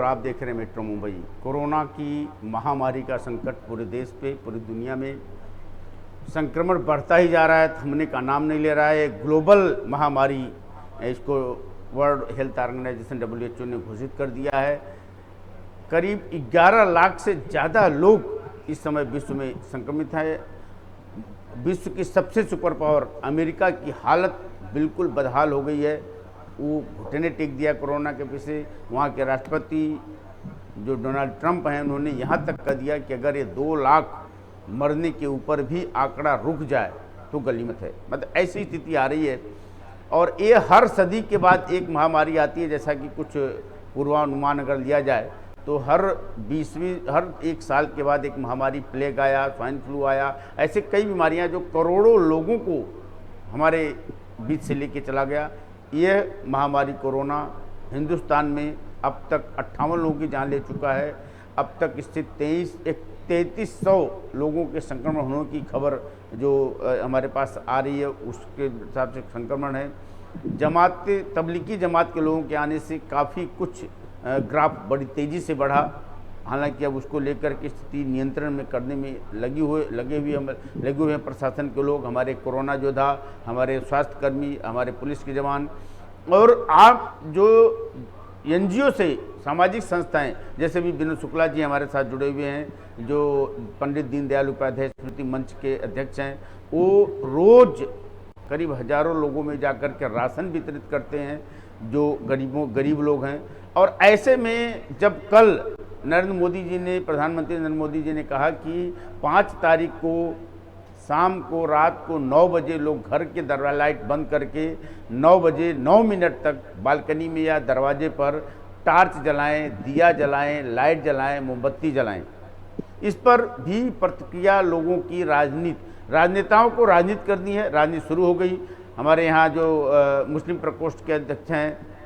आप देख रहे हैं मेट्रो मुंबई। कोरोना की महामारी का संकट पूरे देश पे, पूरी दुनिया में संक्रमण बढ़ता ही जा रहा है, थमने का नाम नहीं ले रहा है। ग्लोबल महामारी इसको वर्ल्ड हेल्थ ऑर्गेनाइजेशन WHO ने घोषित कर दिया है। करीब 11 लाख से ज़्यादा लोग इस समय विश्व में संक्रमित हैं। विश्व की सबसे सुपर पावर अमेरिका की हालत बिल्कुल बदहाल हो गई है। वो घुटने टेक दिया कोरोना के पीछे। वहाँ के राष्ट्रपति जो डोनाल्ड ट्रंप हैं, उन्होंने यहाँ तक कह दिया कि अगर ये 2 लाख मरने के ऊपर भी आंकड़ा रुक जाए तो गनीमत है। मतलब ऐसी स्थिति आ रही है। और ये हर सदी के बाद एक महामारी आती है। जैसा कि कुछ पूर्वानुमान अगर लिया जाए तो हर 1 साल के बाद एक महामारी, प्लेग आया, स्वाइन फ्लू आया, ऐसे कई बीमारियां जो करोड़ों लोगों को हमारे बीच से लेके चला गया। यह महामारी कोरोना हिंदुस्तान में अब तक 58 लोगों की जान ले चुका है। अब तक इससे 3300 लोगों के संक्रमण होने की खबर जो हमारे पास आ रही है, उसके हिसाब से संक्रमण है। तबलीगी जमात के लोगों के आने से काफ़ी कुछ ग्राफ बड़ी तेज़ी से बढ़ा। हालांकि अब उसको लेकर के स्थिति नियंत्रण में करने में लगे हुए हैं प्रशासन के लोग, हमारे कोरोना योद्धा, हमारे स्वास्थ्यकर्मी, हमारे पुलिस के जवान। और आप जो NGO से सामाजिक संस्थाएं, जैसे भी विनोद शुक्ला जी हमारे साथ जुड़े हुए हैं, जो पंडित दीनदयाल उपाध्याय स्मृति मंच के अध्यक्ष हैं, वो रोज़ करीब हजारों लोगों में जाकर के राशन वितरित करते हैं जो गरीब लोग हैं। और ऐसे में जब कल प्रधानमंत्री नरेंद्र मोदी जी ने कहा कि 5 तारीख को शाम को रात को 9 बजे लोग घर के दरवाजा लाइट बंद करके 9 बजे 9 मिनट तक बालकनी में या दरवाजे पर टार्च जलाएं, दिया जलाएं, लाइट जलाएं, मोमबत्ती जलाएं। इस पर भी प्रतिक्रिया लोगों की राजनेताओं को राजनीति करनी है। राजनीति शुरू हो गई। हमारे यहाँ जो मुस्लिम प्रकोष्ठ के अध्यक्ष हैं,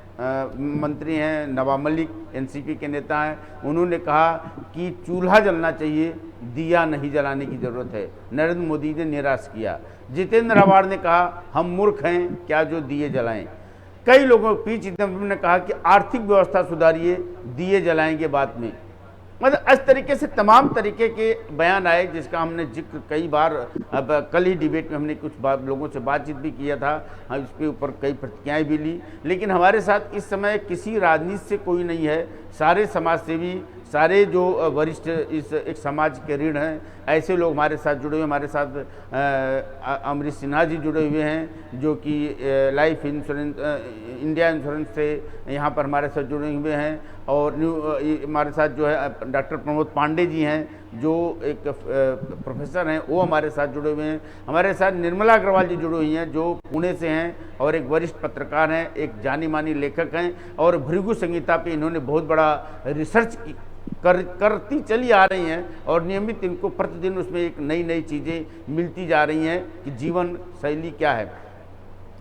मंत्री हैं, नवाब मलिक NCP के नेता हैं, उन्होंने कहा कि चूल्हा जलना चाहिए, दिया नहीं जलाने की ज़रूरत है। नरेंद्र मोदी ने निराश किया। जितेंद्र आव्हाड ने कहा हम मूर्ख हैं क्या जो दिए जलाएं। कई लोगों, पी चिदम्बरम ने कहा कि आर्थिक व्यवस्था सुधारिए, दिए जलाएंगे बाद में। मतलब इस तरीके से तमाम तरीके के बयान आए, जिसका हमने जिक्र कई बार, अब कल ही डिबेट में हमने कुछ लोगों से बातचीत भी किया था, हम इसके ऊपर कई प्रतिक्रियाएं भी ली। लेकिन हमारे साथ इस समय किसी राजनीति से कोई नहीं है। सारे समाजसेवी, सारे जो वरिष्ठ इस एक समाज के ऋण हैं, ऐसे लोग हमारे साथ जुड़े हुए। हमारे साथ अमरीश सिन्हा जी जुड़े हुए हैं, जो कि लाइफ इंश्योरेंस, इंडिया इंश्योरेंस से यहाँ पर हमारे साथ जुड़े हुए हैं। और हमारे साथ जो है डॉक्टर प्रमोद पांडे जी हैं, जो एक प्रोफेसर हैं, वो हमारे साथ जुड़े हुए हैं। हमारे साथ निर्मला अग्रवाल जी जुड़ी हुई हैं, जो पुणे से हैं और एक वरिष्ठ पत्रकार हैं, एक जानी मानी लेखक हैं। और भृगु संहिता पे इन्होंने बहुत बड़ा रिसर्च करती चली आ रही हैं और नियमित इनको प्रतिदिन उसमें एक नई चीज़ें मिलती जा रही हैं कि जीवन शैली क्या है।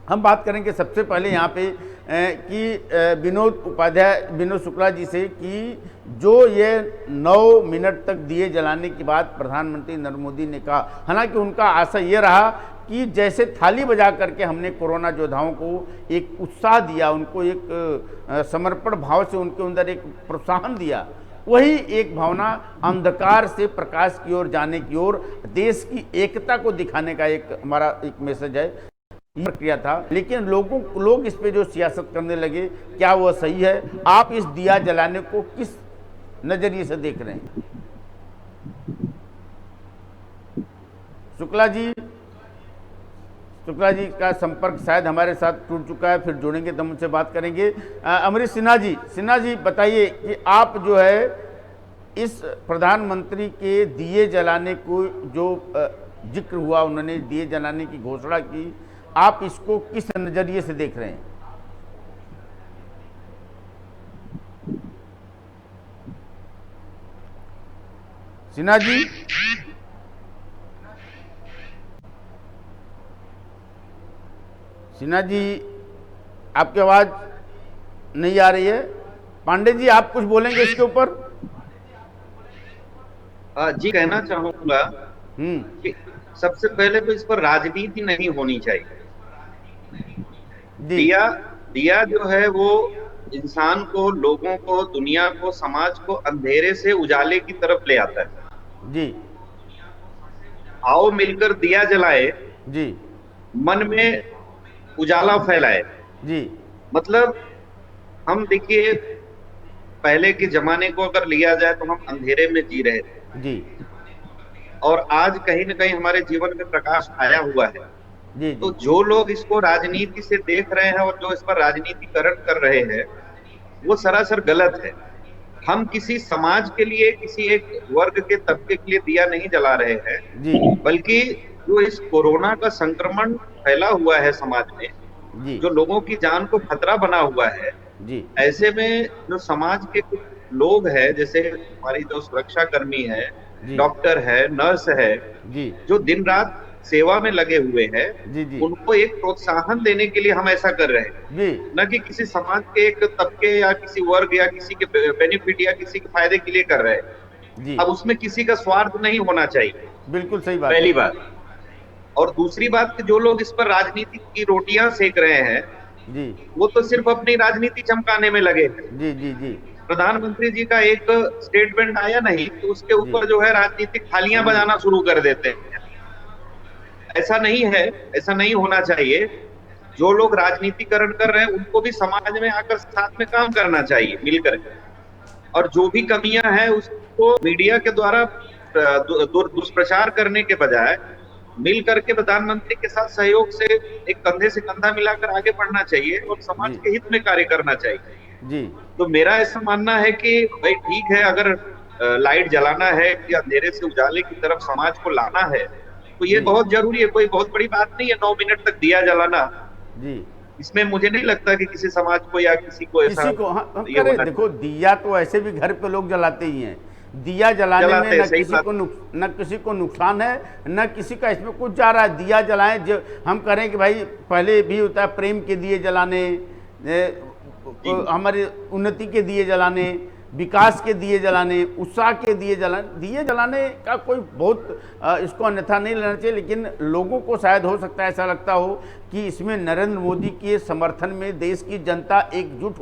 हम बात करेंगे सबसे पहले यहाँ पे कि विनोद शुक्ला जी से, कि जो ये 9 मिनट तक दिए जलाने की बात प्रधानमंत्री नरेंद्र मोदी ने कहा। हालांकि उनका आशय ये रहा कि जैसे थाली बजा करके हमने कोरोना योद्धाओं को एक उत्साह दिया, उनको एक समर्पण भाव से उनके अंदर एक प्रोत्साहन दिया, वही एक भावना अंधकार से प्रकाश की ओर जाने की ओर, देश की एकता को दिखाने का एक हमारा एक मैसेज है, प्रक्रिया था। लेकिन लोग इस पे जो सियासत करने लगे, क्या वह सही है? आप इस दिया जलाने को किस नजरिए से देख रहे हैं? शुक्ला जी का संपर्क शायद हमारे साथ टूट चुका है, फिर जुड़ेंगे तो मुझसे बात करेंगे। अमरीश सिन्हा जी बताइए कि आप जो है इस प्रधानमंत्री के दिए जलाने को जो जिक्र हुआ, उन्होंने दिए जलाने की घोषणा की, आप इसको किस नजरिए से देख रहे हैं? सिन्हा जी आपकी आवाज नहीं आ रही है। पांडे जी, आप कुछ बोलेंगे इसके ऊपर? जी, कहना चाहूंगा कि सबसे पहले तो इस पर राजनीति नहीं होनी चाहिए। दिया जो है वो इंसान को, लोगों को, दुनिया को, समाज को अंधेरे से उजाले की तरफ ले आता है। जी आओ मिलकर दिया जलाए, जी मन में उजाला फैलाए। जी मतलब हम देखिए, पहले के जमाने को अगर लिया जाए तो हम अंधेरे में जी रहे थे, जी और आज कहीं ना कहीं हमारे जीवन में प्रकाश आया हुआ है। जी तो जी जो लोग इसको राजनीति से देख रहे हैं और जो इस पर राजनीतिकरण कर रहे हैं, वो सरासर गलत है। हम किसी समाज के लिए, किसी एक वर्ग के तबके के लिए दिया नहीं जला रहे हैं, जी बल्कि जो इस कोरोना का संक्रमण फैला हुआ है समाज में, जी जो लोगों की जान को खतरा बना हुआ है, जी ऐसे में जो समाज के कुछ लोग हैं, जैसे हमारी जो सुरक्षा कर्मी है, जी डॉक्टर है, नर्स है, जी जो दिन रात सेवा में लगे हुए हैं, जी जी उनको एक प्रोत्साहन देने के लिए हम ऐसा कर रहे हैं, जी न कि किसी समाज के एक तबके या किसी वर्ग या किसी के बेनिफिट या किसी के फायदे के लिए कर रहे हैं। जी अब उसमें किसी का स्वार्थ नहीं होना चाहिए, बिल्कुल सही बात पहली है। बात। और दूसरी बात कि जो लोग इस पर राजनीति की रोटियां सेक रहे हैं, जी वो तो सिर्फ अपनी राजनीति चमकाने में लगे हैं। जी जी जी प्रधानमंत्री जी का एक स्टेटमेंट आया नहीं तो उसके जी ऊपर जो है राजनीतिक थालियां बजाना शुरू कर देते हैं। ऐसा नहीं है, ऐसा नहीं होना चाहिए। जो लोग राजनीतिकरण कर रहे हैं उनको भी समाज में आकर साथ में काम करना चाहिए मिलकर के। और जो भी कमियां हैं उसको मीडिया के द्वारा दुष्प्रचार करने के बजाय मिल करके प्रधानमंत्री के साथ सहयोग से एक कंधे से कंधा मिलाकर आगे बढ़ना चाहिए और समाज जी के हित में कार्य करना चाहिए। जी तो मेरा ऐसा मानना है कि भाई ठीक है, अगर लाइट जलाना है या अंधेरे से उजाले की तरफ समाज को लाना है तो ये जी बहुत जरूरी है, कोई बहुत बड़ी बात नहीं है 9 मिनट तक दिया जलाना। जी इसमें मुझे नहीं लगता कि किसी समाज को या किसी को ऐसा किसी को हम ये करें, होना देखो दिया तो ऐसे भी घर पे लोग जलाते ही हैं। दिया जलाने में जलाते हैं, न सही किसी बात। को न किसी को नुकसान है, न किसी का इसमें कुछ जा रहा है। दिया जलाएं, जो हम करें कि भाई पहले भी होता है प्रेम के दिए जलाने, जी हमारी उन्नति के दिए जलाने, विकास के दिए जलाने, उत्साह के दिए जलाने। दिए जलाने का कोई बहुत इसको अन्यथा नहीं लेना चाहिए, लेकिन लोगों को शायद हो सकता है ऐसा लगता हो कि इसमें नरेंद्र मोदी के समर्थन में देश की जनता एकजुट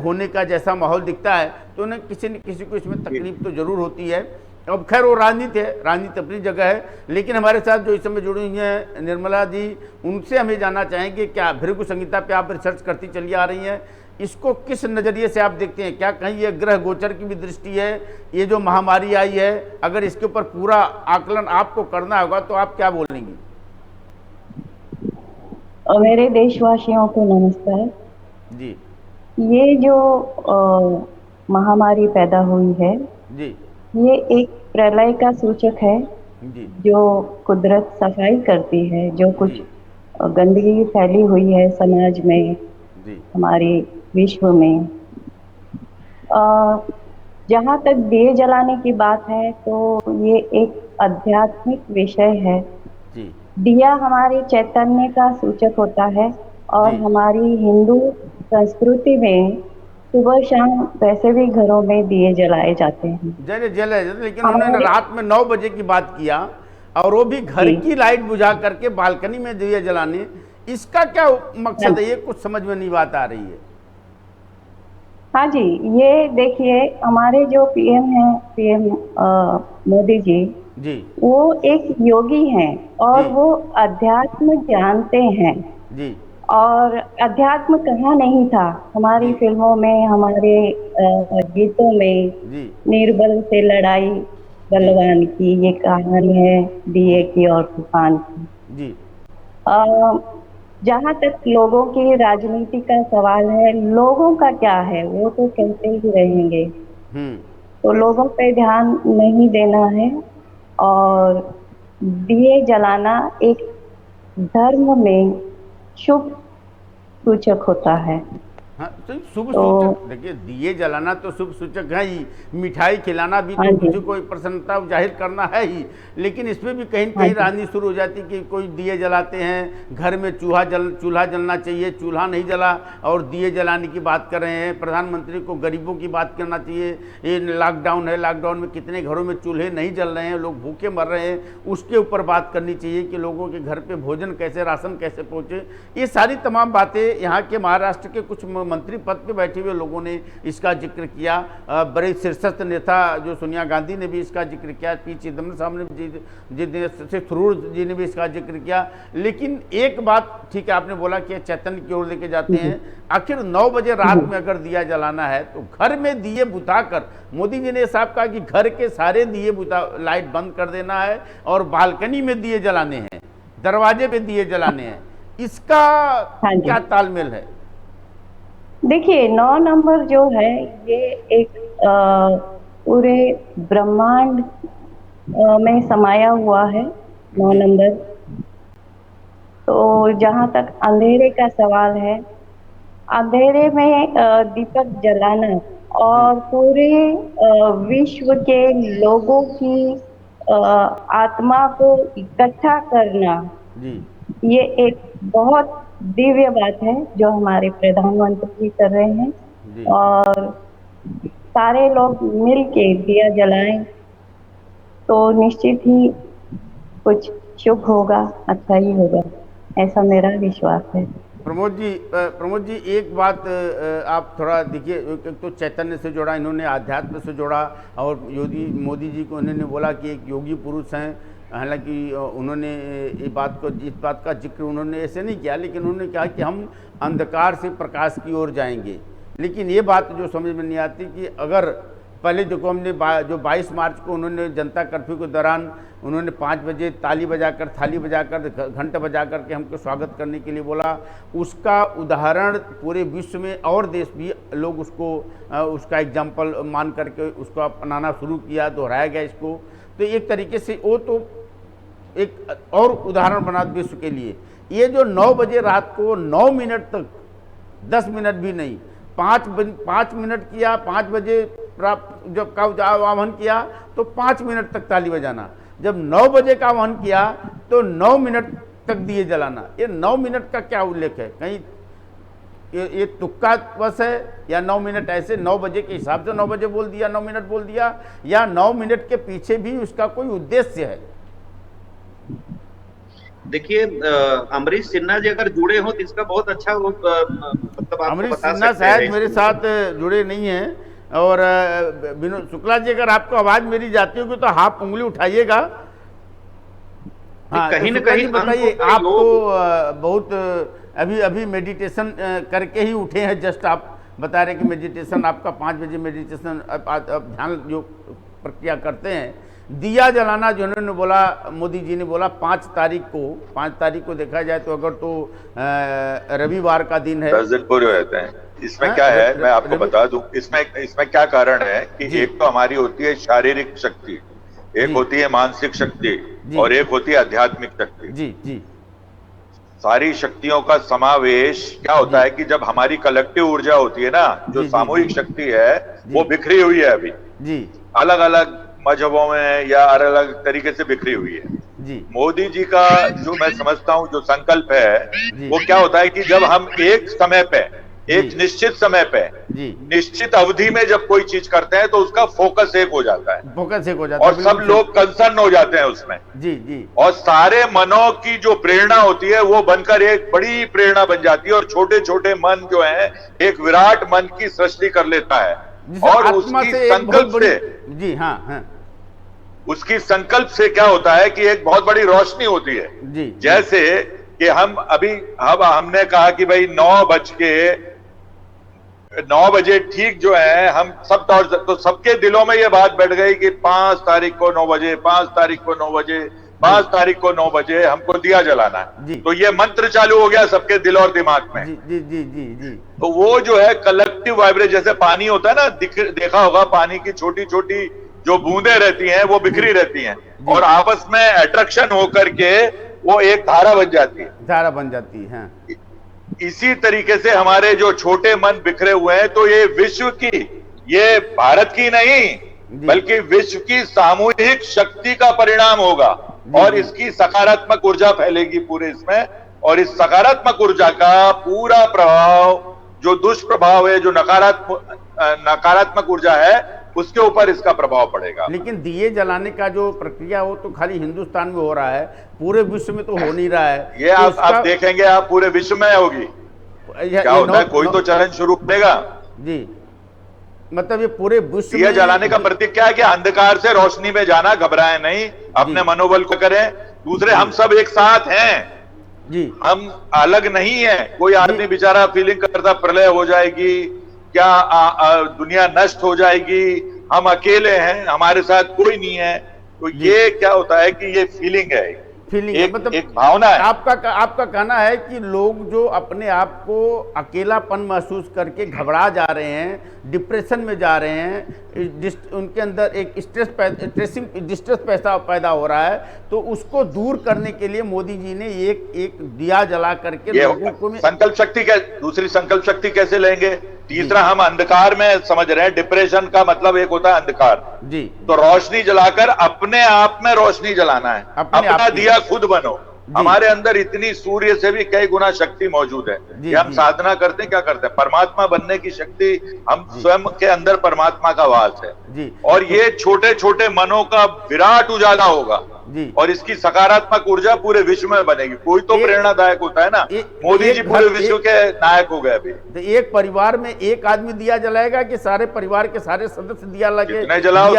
होने का जैसा माहौल दिखता है, तो न किसी को इसमें तकलीफ तो जरूर होती है। अब खैर वो राजनीति है, राजनीति अपनी जगह है, लेकिन हमारे साथ जो इस समय जुड़ी हुई हैं निर्मला जी, उनसे हमें जानना चाहेंगे क्या भृगु संहिता पे आप रिसर्च करती चली आ रही हैं, इसको किस नज़रिए से आप देखते हैं? क्या कहीं ये ग्रह गोचर की भी दृष्टि है? ये जो महामारी आई है, अगर इसके ऊपर पूरा आकलन आपको करना होगा तो आप क्या बोलेंगी? मेरे देशवासियों को नमस्कार। जी ये जो महामारी पैदा हुई है, जी ये एक प्रलय का सूचक है, जी जो कुदरत सफाई करती है। जो कुछ जी गंदगी फैली हुई है समाज में, जी हमारे विश्व में, जहाँ तक दिए जलाने की बात है तो ये एक आध्यात्मिक विषय है। जी दिया हमारे चैतन्य का सूचक होता है, और जी हमारी हिंदू संस्कृति में सुबह शाम वैसे भी घरों में दिए जलाए जाते हैं। जले, लेकिन उन्होंने हमारे रात में 9 बजे की बात किया, और वो भी घर जी की लाइट बुझा करके बालकनी में दिए जलाने। इसका क्या मकसद है? ये कुछ समझ में नहीं बात आ रही है। हाँ जी, ये देखिए, हमारे जो पीएम हैं, पीएम मोदी जी, जी वो एक योगी हैं और जी वो अध्यात्म जानते हैं। जी और अध्यात्म कहाँ नहीं था, हमारी जी फिल्मों में, हमारे गीतों में। जी निर्बल से लड़ाई जी बलवान की, ये कहानी है दिए जी की और तूफान की। जी जहाँ तक लोगों की राजनीति का सवाल है, लोगों का क्या है, वो तो कहते ही रहेंगे। हम्म तो लोगों पे ध्यान नहीं देना है, और दिए जलाना एक धर्म में शुभ सूचक होता है। हाँ, तो शुभ तो सूचक, देखिए दिए जलाना तो शुभ सूचक है ही, मिठाई खिलाना भी हाँ तो जी, किसी को प्रसन्नता जाहिर करना है ही, लेकिन इसमें भी कहीं न हाँ कहीं जी, राजनीति शुरू हो जाती है कि कोई दिए जलाते हैं, घर में चूल्हा जलना चाहिए, चूल्हा नहीं जला और दिए जलाने की बात कर रहे हैं। प्रधानमंत्री को गरीबों की बात करना चाहिए। ये लॉकडाउन है, लॉकडाउन में कितने घरों में चूल्हे नहीं जल रहे हैं, लोग भूखे मर रहे हैं, उसके ऊपर बात करनी चाहिए कि लोगों के घर पर भोजन कैसे, राशन कैसे पहुँचे। ये सारी तमाम बातें यहाँ के महाराष्ट्र के कुछ मंत्री पद पे बैठे हुए लोगों ने इसका जिक्र किया, बड़े शीर्षस्थ नेता जो सोनिया गांधी ने भी इसका जिक्र किया, पी चिदम्बरम साहब ने थरूर जी ने भी इसका जिक्र किया। लेकिन एक बात ठीक है, आपने बोला कि चैतन्य की ओर लेके जाते हैं। आखिर 9 बजे रात में अगर दिया जलाना है तो घर में दिए बुझाकर, मोदी जी ने साहब कहा कि घर के सारे दिए लाइट बंद कर देना है और बालकनी में दिए जलाने हैं, दरवाजे पे दिए जलाने हैं, इसका क्या तालमेल है? देखिए 9 नंबर जो है ये एक पूरे ब्रह्मांड में समाया हुआ है 9 नंबर। तो जहाँ तक अंधेरे का सवाल है, अंधेरे में दीपक जलाना और पूरे विश्व के लोगों की आत्मा को इकट्ठा करना जी। ये एक बहुत दिव्य बात है जो हमारे प्रधानमंत्री जी कर रहे हैं जी। और सारे लोग मिल के दिया जलाएं तो निश्चित ही कुछ शुभ होगा, अच्छा ही होगा, ऐसा मेरा विश्वास है। प्रमोद जी एक बात आप थोड़ा देखिए, एक तो चैतन्य से जोड़ा इन्होंने, आध्यात्म से जोड़ा, और मोदी जी को उन्होंने बोला कि एक योगी पुरुष हैं। हालांकि उन्होंने इस बात का जिक्र उन्होंने ऐसे नहीं किया, लेकिन उन्होंने कहा कि हम अंधकार से प्रकाश की ओर जाएंगे। लेकिन ये बात जो समझ में नहीं आती कि अगर पहले जो हमने जो 22 मार्च को उन्होंने जनता कर्फ्यू के दौरान उन्होंने 5 बजे ताली बजाकर, थाली बजाकर, घंटे बजा कर के हमको स्वागत करने के लिए बोला, उसका उदाहरण पूरे विश्व में और देश भी लोग उसका एग्जाम्पल मान करके उसको अपनाना शुरू किया, दोहराया गया इसको। तो एक तरीके से वो तो एक और उदाहरण बना विश्व के लिए। ये जो 9 बजे रात को 9 मिनट तक, 10 मिनट भी नहीं, 5 मिनट किया, 5 बजे जब का आह्वान किया तो 5 मिनट तक ताली बजाना, जब 9 बजे का आह्वान किया तो 9 मिनट तक दिए जलाना। ये 9 मिनट का क्या उल्लेख है? कहीं ये तुक्का बस है या 9 मिनट ऐसे 9 बजे के हिसाब से 9 बजे बोल दिया, 9 मिनट बोल दिया, या 9 मिनट के पीछे भी उसका कोई उद्देश्य है? देखिए अमरीश सिन्हा जी अगर जुड़े हो तो इसका बहुत अच्छा मतलब अमरीश सिन्हा शायद मेरे साथ जुड़े नहीं हैं, और विनोद शुक्ला जी अगर आपको आवाज मेरी जाती होगी तो हाथ उंगली उठाइएगा। हाँ, कहीं तो न कहीं बताइए, आप तो बहुत अभी मेडिटेशन करके ही उठे हैं, जस्ट आप बता रहे कि मेडिटेशन आपका 5 बजे मेडिटेशन ध्यान जो प्रक्रिया करते हैं। दिया जलाना जो उन्होंने बोला, मोदी जी ने बोला 5 तारीख को देखा जाए तो अगर तो रविवार का दिन है, 10 दिन पूरे हो जाते हैं। इसमें क्या है मैं आपको बता दूं, इसमें क्या कारण है कि एक तो हमारी होती है शारीरिक शक्ति, एक होती है मानसिक शक्ति, और एक होती है आध्यात्मिक शक्ति। जी जी। सारी शक्तियों का समावेश क्या होता है कि जब हमारी कलेक्टिव ऊर्जा होती है ना, जो सामूहिक शक्ति है वो बिखरी हुई है अभी जी, अलग अलग मजहबों में या अलग अलग तरीके से बिखरी हुई है जी। मोदी जी का जो मैं समझता हूं जो संकल्प है वो क्या होता है कि जब हम एक समय पे, एक निश्चित समय पे, निश्चित अवधि में जब कोई चीज करते हैं तो उसका फोकस एक हो जाता है, और सब लोग कंसर्न हो जाते हैं उसमें जी जी, और सारे मनों की जो प्रेरणा होती है वो बनकर एक बड़ी प्रेरणा बन जाती है, और छोटे छोटे मन जो है एक विराट मन की सृष्टि कर लेता है, और उसकी संकल्प से जी हाँ, उसकी संकल्प से क्या होता है कि एक बहुत बड़ी रोशनी होती है जी। जैसे कि हमने कहा कि भाई 9 बजे ठीक जो है, हम सब तो सबके दिलों में ये बात बैठ गई कि 5 तारीख को 9 बजे, 5 तारीख को 9 बजे, 5 तारीख को 9 बजे हमको दिया जलाना है। तो ये मंत्र चालू हो गया सबके दिल और दिमाग में जी जी जी जी। तो वो जो है कलेक्टिव वाइब्रेशन, जैसे पानी होता है ना, देखा होगा पानी की छोटी छोटी जो बूंदे रहती हैं वो बिखरी रहती हैं, और आपस में अट्रैक्शन होकर के वो एक धारा बन जाती है, इसी तरीके से हमारे जो छोटे मन बिखरे हुए हैं, तो ये विश्व की, ये भारत की नहीं बल्कि विश्व की सामूहिक शक्ति का परिणाम होगा, और इसकी सकारात्मक ऊर्जा फैलेगी पूरे इसमें, और इस सकारात्मक ऊर्जा का पूरा प्रभाव, जो दुष्प्रभाव है, जो नकारात्मक ऊर्जा है, उसके ऊपर इसका प्रभाव पड़ेगा। लेकिन दिए जलाने का जो प्रक्रिया वो तो खाली हिंदुस्तान में हो रहा है, पूरे विश्व में तो हो नहीं रहा है। ये तो आप देखेंगे, आप पूरे विश्व में होगी, क्या होता है, कोई तो चलन शुरू करेगा जी, मतलब ये पूरे विश्व दिया में जलाने का प्रतीक क्या है कि अंधकार से रोशनी में जाना, घबराए नहीं, अपने मनोबल को करें। दूसरे, हम सब एक साथ हैं जी, हम अलग नहीं है। कोई आदमी बेचारा फीलिंग करता प्रलय हो जाएगी क्या, दुनिया नष्ट हो जाएगी, हम अकेले हैं, हमारे साथ कोई नहीं है। तो ये क्या होता है कि ये फीलिंग है, मतलब एक भावना है। आपका कहना है कि लोग जो अपने आप को अकेलापन महसूस करके घबरा जा रहे हैं, डिप्रेशन में जा रहे हैं, उनके अंदर एक डिस्ट्रेस पैदा हो रहा है, तो उसको दूर करने के लिए मोदी जी ने एक दिया जला करके लोगों को संकल्प शक्ति दूसरी संकल्प शक्ति कैसे लेंगे? तीसरा, हम अंधकार में समझ रहे हैं, डिप्रेशन का मतलब एक होता है अंधकार जी, तो रोशनी जलाकर अपने आप में रोशनी जलाना है, अपना दिया खुद बनो। हमारे अंदर इतनी सूर्य से भी कई गुना शक्ति मौजूद है। ये हम साधना करते हैं, क्या करते हैं, परमात्मा बनने की शक्ति हम स्वयं के अंदर परमात्मा का वास है जी, और ये छोटे छोटे मनों का विराट उजाला होगा जी, और इसकी सकारात्मक ऊर्जा पूरे विश्व में बनेगी। कोई तो प्रेरणादायक होता है ना, मोदी जी पूरे विश्व के नायक हो गए अभी। तो एक परिवार में एक आदमी दिया जलाएगा कि सारे परिवार के सारे सदस्य दिया लगे? जितने जलाओ,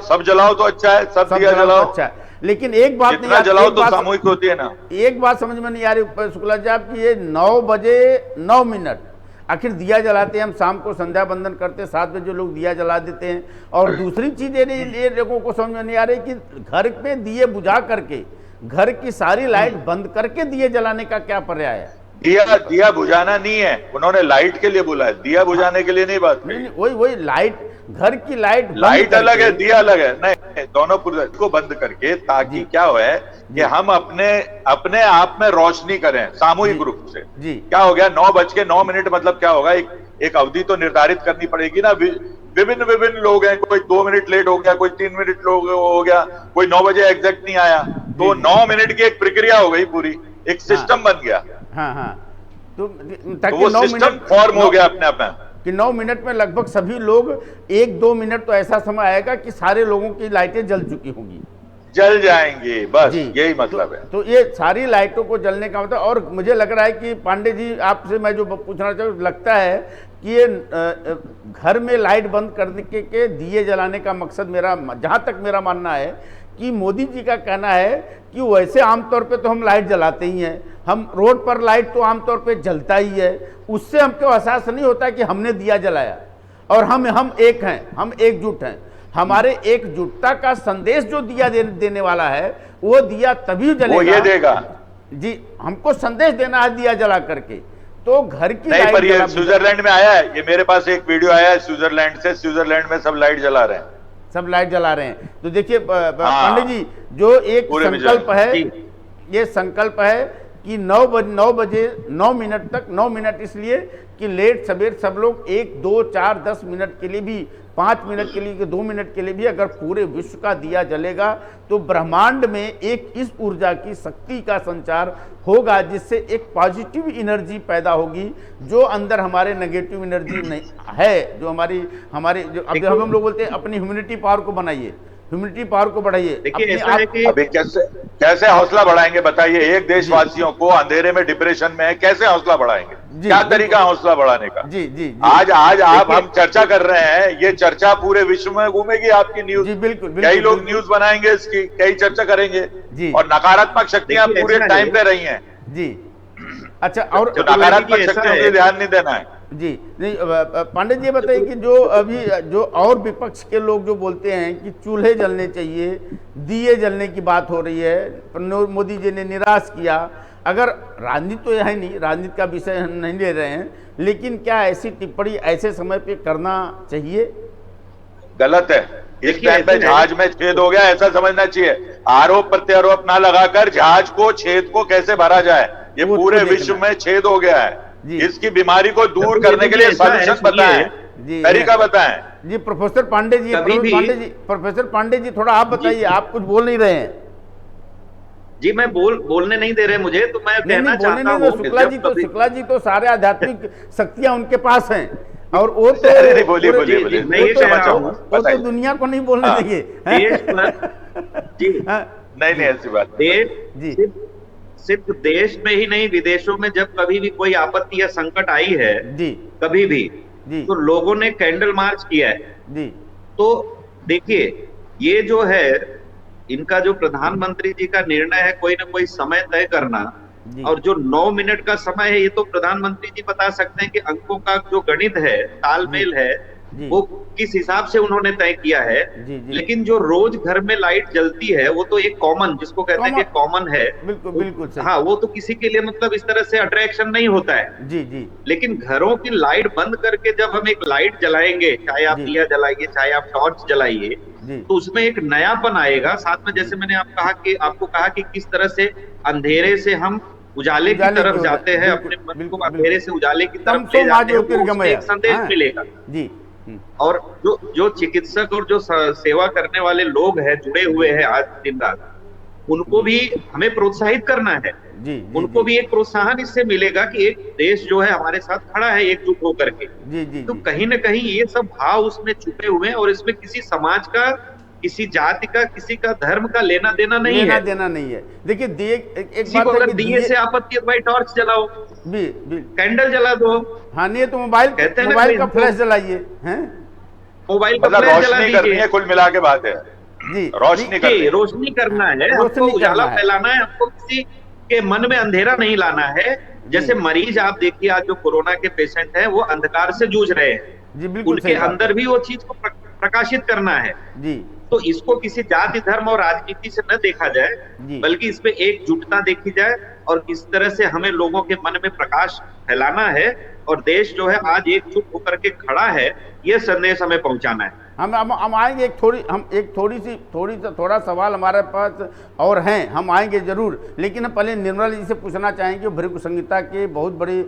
सब जलाओ तो अच्छा है, सब दिया जलाओ अच्छा है। लेकिन एक बात जितना जलाओ तो सामूहिक होती है ना। एक बात समझ में नहीं आ रही शुक्ला जी आपकी, ये 9 बजे 9 मिनट आखिर दिया जलाते हैं, हम शाम को संध्या बंदन करते हैं, 7 बजे लोग दिया जला देते हैं। और दूसरी चीज ये लोगों को समझ में नहीं आ रही कि घर पे दिए बुझा करके, घर की सारी लाइट बंद करके दिए जलाने का क्या पर्याय है? दिया बुझाना नहीं है, उन्होंने लाइट के लिए बोला है, दिया बुझाने के लिए नहीं बात नहीं, वही लाइट, घर की लाइट अलग है, दिया अलग है। नहीं, दोनों को बंद करके, ताकि क्या हो कि हम अपने आप में रोशनी करें सामूहिक रूप से। क्या हो गया 9:09 मतलब क्या होगा, एक अवधि तो निर्धारित करनी पड़ेगी ना। विभिन्न लोग हैं, कोई 2 मिनट लेट हो गया, कोई 3 मिनट हो गया, कोई 9 बजे एग्जैक्ट नहीं आया, तो 9 मिनट की एक प्रक्रिया हो गई, पूरी एक सिस्टम बन गया। हाँ, तो वो सिस्टम फॉर्म हो गया अपने आप में कि 9 मिनट में लगभग सभी लोग, 1-2 मिनट तो ऐसा समय आएगा कि सारे लोगों की लाइटें जल चुकी होंगी, जल जाएंगी, बस यही मतलब है। तो ये सारी लाइटों को जलने का मतलब। और मुझे लग रहा है कि पांडे जी आपसे मैं जो पूछना चाहूँ, लगता है कि ये घर में लाइट बंद करने के दिए जलाने का मकसद, मेरा जहाँ तक मेरा मानना है कि मोदी जी का कहना है कि वैसे आमतौर पे तो हम लाइट जलाते ही हैं, हम रोड पर लाइट तो आमतौर पे जलता ही है, उससे हमको एहसास नहीं होता कि हमने दिया जलाया और हम एक हैं, हम एकजुट हैं। हमारे एकजुटता का संदेश जो दिया देने वाला है, वो दिया तभी जलेगा, वो ये देगा जी, हमको संदेश देना है दिया जला करके। तो घर की नहीं, पर ये स्विट्जरलैंड में आया है, ये मेरे पास एक वीडियो आया है स्विट्जरलैंड से, स्विट्जरलैंड में सब लाइट जला रहे हैं, सब लाइट जला रहे हैं। तो देखिए पांडे जी, जो एक संकल्प है, ये संकल्प है कि 9 बजे 9 मिनट तक, 9 मिनट इसलिए कि लेट सवेर सब लोग 1, 2, 4, 10 मिनट के लिए भी, 5 मिनट के लिए, 2 मिनट के लिए भी अगर पूरे विश्व का दिया जलेगा तो ब्रह्मांड में एक इस ऊर्जा की शक्ति का संचार होगा, जिससे एक पॉजिटिव एनर्जी पैदा होगी, जो अंदर हमारे नेगेटिव एनर्जी नहीं है, जो हमारी जो अभी हम लोग बोलते हैं अपनी ह्यूमैनिटी पावर को बनाइए, ह्यूमैनिटी पावर को बढ़ाइए। अभी कैसे हौसला बढ़ाएंगे बताइए, एक देशवासियों को अंधेरे में, डिप्रेशन में है, कैसे हौसला बढ़ाएंगे? क्या तरीका हौसला बढ़ाने का? जी आज आप हम चर्चा कर रहे हैं, ये चर्चा पूरे विश्व में घूमेगी आपकी न्यूज। जी बिल्कुल, कई लोग न्यूज बनाएंगे इसकी, कई चर्चा करेंगे जी, और नकारात्मक शक्तियां पूरे टाइम पे रही हैं जी। अच्छा, और नकारात्मक शक्तियों पे ध्यान नहीं देना है जी। नहीं, पांडे जी बताइए कि जो अभी जो और विपक्ष के लोग जो बोलते हैं कि चूल्हे जलने चाहिए, दिए जलने की बात हो रही है, मोदी जी ने निराश किया। अगर राजनीति तो है नहीं, राजनीति का विषय हम नहीं ले रहे हैं, लेकिन क्या ऐसी टिप्पणी ऐसे समय पे करना चाहिए? गलत है। इस टाइम पे जहाज में छेद हो गया, ऐसा समझना चाहिए। आरोप प्रत्यारोप ना लगाकर जहाज को, छेद को कैसे भरा जाए, ये पूरे विश्व में छेद हो गया है। इसकी बीमारी को दूर करने के लिए सॉल्यूशन बताएं, तरीका बताएं। जी प्रोफेसर पांडे जी, प्रोफेसर पांडे जी थोड़ा आप बताइए, आप कुछ बोल नहीं रहे हैं जी। मैं बोलने नहीं दे रहे मुझे, तो मैं कहना चाहता हूं, शुक्ला जी तो सारे आध्यात्मिक शक्तियां उनके पास हैं, और वो तो बोलिए मैं ये कह रहा हूं, वो तो दुनिया को नहीं बोलने देंगे जी। नहीं ऐसी बात जी, सिर्फ देश में ही नहीं, विदेशों में जब कभी भी कोई आपत्ति या संकट आई है जी कभी भी, जी तो लोगों ने कैंडल मार्च किया है। जी तो देखिए, ये जो है इनका जो प्रधानमंत्री जी का निर्णय है कोई ना कोई समय तय करना, जी और जो 9 मिनट का समय है ये तो प्रधानमंत्री जी बता सकते हैं कि अंकों का जो गणित है, तालमेल है, जी वो किस हिसाब से उन्होंने तय किया है। जी जी लेकिन जो रोज घर में लाइट जलती है वो तो एक कॉमन, जिसको कहते हैं कि कॉमन है। बिल्कुल बिल्कुल सही। हाँ, वो तो किसी के लिए मतलब इस तरह से अट्रैक्शन नहीं होता है। जी जी लेकिन घरों की लाइट बंद करके जब हम एक लाइट जलाएंगे, चाहे आप जी। दिया जलाइए चाहे आप टॉर्च जलाइए, जी तो उसमें एक नयापन आएगा। साथ में जैसे मैंने आपको कहा कि किस तरह से अंधेरे से हम उजाले की उजाले की तरफ ओर जाते हैं, बिल्कुल, अपने मन को बिल्कुल, अंधेरे बिल्कुल। से उजाले की तरफ तमसो ले मा जाते हैं, वो ज्योतिर्गमय। उसमें एक संदेश हाँ, मिलेगा। जी और जो चिकित्सक और जो सेवा करने वाले लोग हैं, जुड़े हुए हैं आज दिन रात, उनको भी हमें प्रोत्साहित करना है। जी जी उनको जी भी एक प्रोत्साहन इससे मिलेगा कि एक देश जो है हमारे साथ खड़ा है एकजुट होकर के। जी जी तो जी कहीं ना कहीं ये सब भाव उसमें छुपे हुए हैं, और इसमें किसी समाज का, किसी जाति का, किसी का धर्म का लेना देना नहीं लेना है। देना नहीं है। देखिए एक किसी को बात है अगर कि दिए से आपत्ति है तो भाई टॉर्च जलाओ, भी कैंडल जला दो, हाँ, नहीं है तो मोबाइल कहते हैं ना मोबाइल कोई का हमको फ्लैश जलाइए हैं। मोबाइल का मतलब फ्लैश जला रोशनी करनी दीजिए। है, कुल मिला के बात है, जी रोशनी करनी है। रोशनी करना है, हमको रोशनी उजाला करना है। फैलाना है, हमको किसी के मन में अंधेरा नहीं लाना है। जैसे मरीज आप देखिए, आज जो कोरोना के पेशेंट हैं वो अंधकार से जूझ रहे हैं, जी बिल्कुल उनके सही बात अंदर है। भी वो चीज को प्रकाशित करना है। जी तो इसको किसी जाति धर्म और राजनीति से न देखा जाए, जी बल्कि इसमें एकजुटता देखी जाए, और किस तरह से हमें लोगों के मन में प्रकाश फैलाना है, और देश जो है आज एकजुट होकर के खड़ा है, ये संदेश हमें पहुंचाना है। हम आएंगे थोड़ा सवाल हमारे पास और हैं, हम आएंगे जरूर। लेकिन हम पहले निर्मला जी से पूछना चाहेंगे, भृगु संहिता के बहुत बड़े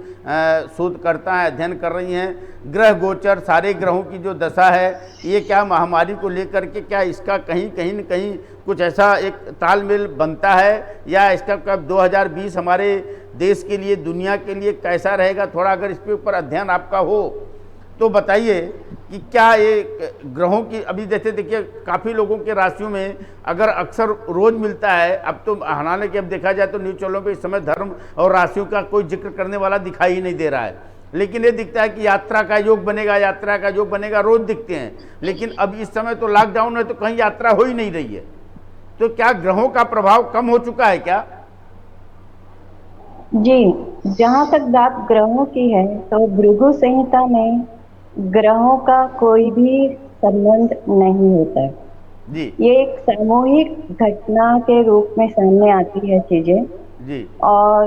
शोधकर्ता हैं, अध्ययन कर रही हैं। ग्रह गोचर, सारे ग्रहों की जो दशा है, ये क्या महामारी को लेकर के, क्या इसका कहीं न कहीं कुछ ऐसा एक तालमेल बनता है, या इसका कब 2020 हमारे देश के लिए, दुनिया के लिए कैसा रहेगा? थोड़ा अगर इसके ऊपर अध्ययन आपका हो तो बताइए कि क्या ये ग्रहों की, अभी जैसे देखिए काफ़ी लोगों के राशियों में अगर अक्सर रोज मिलता है, अब तो हालांकि अब देखा जाए तो न्यूज़ चैनलों पे इस समय धर्म और राशियों का कोई जिक्र करने वाला दिखाई ही नहीं दे रहा है, लेकिन ये दिखता है कि यात्रा का योग बनेगा, रोज दिखते हैं। लेकिन अब इस समय तो लॉकडाउन है, तो कहीं यात्रा हो ही नहीं रही है। तो क्या ग्रहों का प्रभाव कम हो चुका है क्या? जी, जहाँ तक बात ग्रहों की है, तो भृगु संहिता में ग्रहों का कोई भी संबंध नहीं होता है। जी ये एक सामूहिक घटना के रूप में सामने आती है चीजें। जी और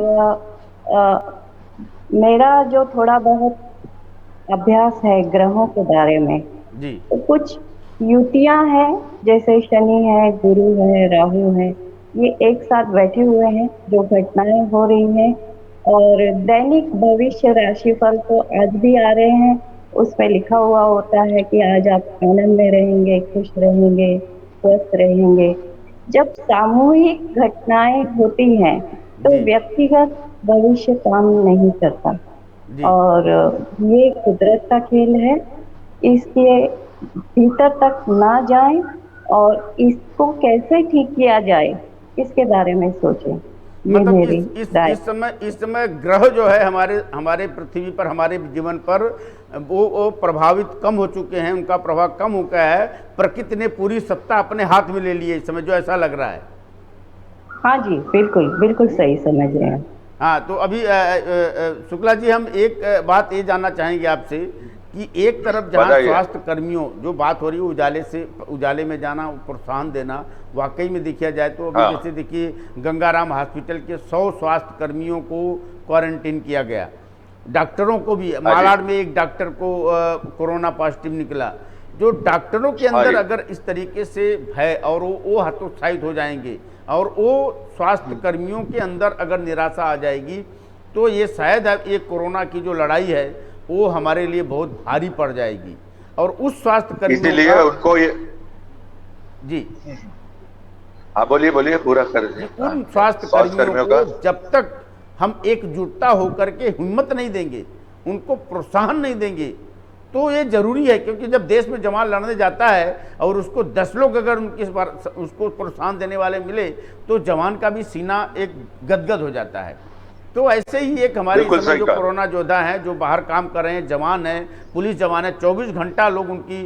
मेरा जो थोड़ा बहुत अभ्यास है ग्रहों के बारे में, जी तो कुछ युतियां हैं, जैसे शनि है, गुरु है, राहु है, ये एक साथ बैठे हुए हैं, जो घटनाएं हो रही हैं। और दैनिक भविष्य राशिफल तो आज भी आ रहे हैं, उसमें लिखा हुआ होता है कि आज आप आनंद में रहेंगे, खुश रहेंगे, स्वस्थ रहेंगे। जब सामूहिक घटनाएं होती हैं तो जी। व्यक्तिगत भविष्य काम नहीं करता, जी और ये कुदरत का खेल है। इसके भीतर तक ना जाएं, और इसको कैसे ठीक किया जाए इसके बारे में सोचें। ये मतलब मेरी राय। इस समय ग्रह जो है हमारे पृथ्वी पर, हमारे जीवन पर वो प्रभावित कम हो चुके हैं, उनका प्रभाव कम हो गया है। प्रकृति ने पूरी सत्ता अपने हाथ में ले ली है इस समय, जो ऐसा लग रहा है। हाँ जी, बिल्कुल सही समझ रहे हैं। हाँ, तो अभी शुक्ला जी, हम एक बात ये जानना चाहेंगे आपसे कि एक तरफ जहाँ स्वास्थ्य कर्मियों, जो बात हो रही है उजाले में जाना, प्रोत्साहन देना, वाकई में देखा जाए तो अभी जैसे देखिए गंगाराम हॉस्पिटल के 100 स्वास्थ्य कर्मियों को क्वारंटीन किया गया, डॉक्टरों को भी, मालाड में एक डॉक्टर को कोरोना पॉजिटिव निकला। जो डॉक्टरों के अंदर अगर इस तरीके से भय और वो हतोत्साहित हो जाएंगे, और वो स्वास्थ्य कर्मियों के अंदर अगर निराशा आ जाएगी, तो ये शायद ये कोरोना की जो लड़ाई है वो हमारे लिए बहुत भारी पड़ जाएगी। और उस स्वास्थ्य कर्मियों, इसीलिए उनको ये, जी हाँ बोलिए पूरा कर दीजिए। उन स्वास्थ्य कर्मियों को जब तक हम एकजुटता होकर के हिम्मत नहीं देंगे, उनको प्रोत्साहन नहीं देंगे, तो ये जरूरी है, क्योंकि जब देश में जवान लड़ने जाता है और उसको 10 लोग अगर उनकी बार उसको प्रोत्साहन देने वाले मिले तो जवान का भी सीना एक गदगद हो जाता है। तो ऐसे ही एक हमारे समय जो कोरोना योद्धा हैं, जो बाहर काम कर रहे हैं, जवान हैं, पुलिस जवान है, 24 घंटा लोग उनकी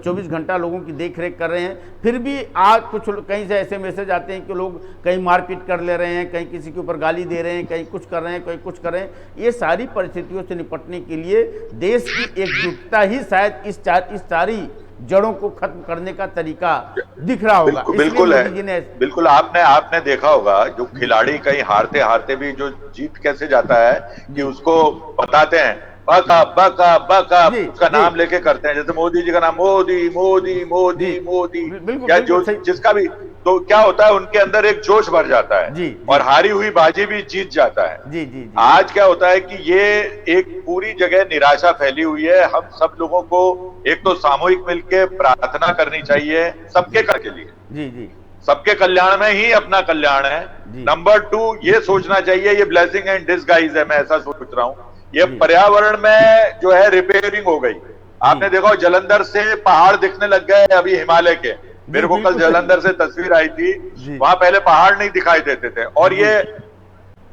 24 घंटा लोगों की देख रेख कर रहे हैं। फिर भी आज कुछ कहीं से ऐसे मैसेज आते हैं कि लोग कहीं मारपीट कर ले रहे हैं, कहीं किसी के ऊपर गाली दे रहे हैं, कहीं कुछ कर रहे हैं, कहीं कुछ कर रहे हैं। ये सारी परिस्थितियों से निपटने के लिए देश की एकजुटता ही शायद इस सारी जड़ों को खत्म करने का तरीका दिख रहा होगा। बिल्कुल है, बिल्कुल। आपने देखा होगा जो खिलाड़ी कहीं हारते हारते भी जो जीत कैसे जाता है कि उसको बताते हैं बका बका बका, उसका नाम लेके करते हैं। जैसे मोदी जी का नाम मोदी मोदी मोदी मोदी, या जो जिसका भी, तो क्या होता है उनके अंदर एक जोश भर जाता है और हारी हुई बाजी भी जीत जाता है। आज क्या होता है कि ये एक पूरी जगह निराशा फैली हुई है। हम सब लोगों को एक तो सामूहिक मिलकर प्रार्थना करनी चाहिए सबके के लिए, सबके कल्याण में ही अपना कल्याण है। नंबर 2 ये सोचना चाहिए, ये ब्लेसिंग एंड डिसगाइज है, मैं ऐसा सोच रहा हूँ। ये पर्यावरण में जो है रिपेयरिंग हो गई। आपने देखा जलंधर से पहाड़ दिखने लग गए अभी हिमालय के। मेरे को कल जलंधर से तस्वीर आई थी, वहां पहले पहाड़ नहीं दिखाई देते थे और ये